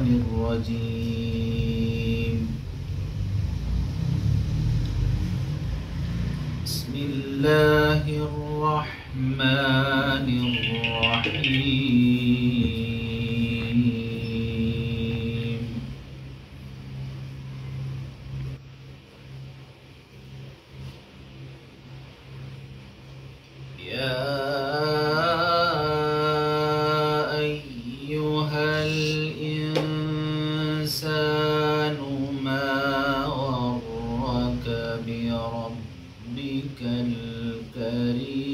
الشيطان الرجيم. بسم الله الرحمن الرحيم. يا أيها الإنسان ما غرك بربك الكريم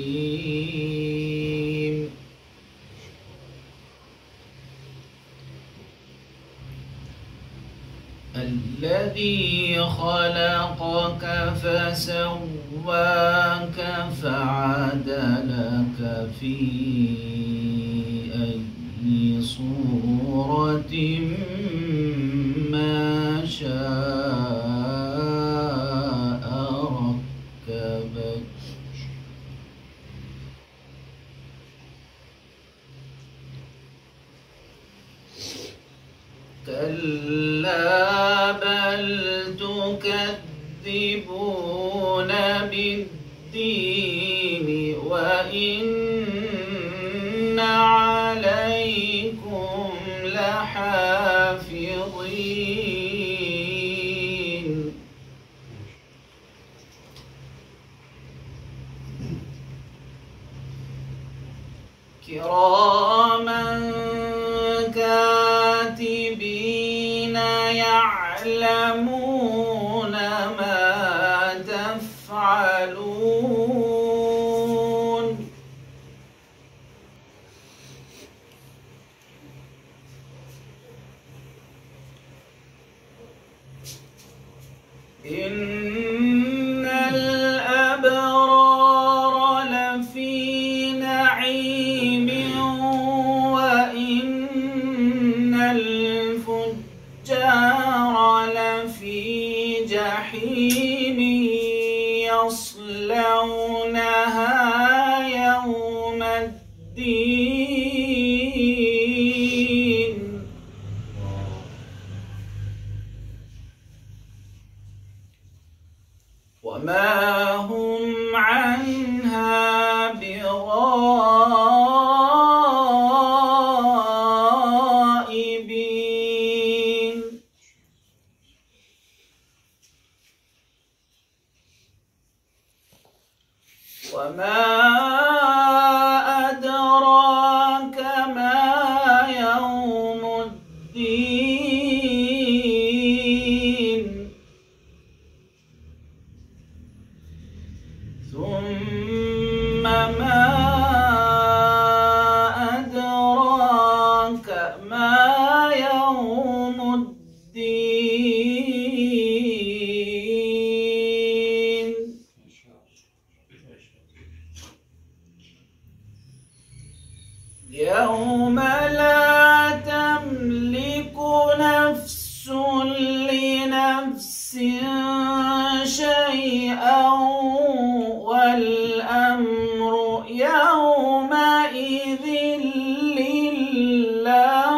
الذي خلقك فسواك فعدلك في أي صورة ما شاء ركبك كلا بل تكذبون بالدين وإن عليكم لحافظين كراما كاتبين يعلمون ما تفعلون إن الأبرار لفي نعيم وإن الفجار لفي جحيم يصلونها يوم الدين وما هم عنها بغائبين وما أدراك ما يوم الدين ثم ما أدراك ما يوم الدين يوم لا تملك نفس لنفس شيئا والأمر يومئذ لله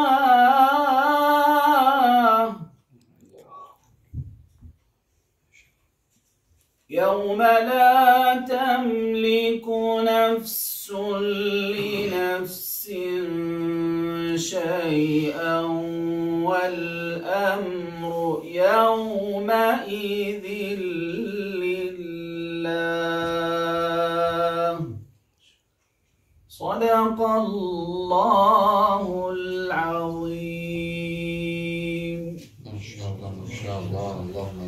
يوم لا تملك نفس لنفس شيئا والأمر يومئذ لله صدق الله العظيم. ما شاء الله ما شاء الله. اللهم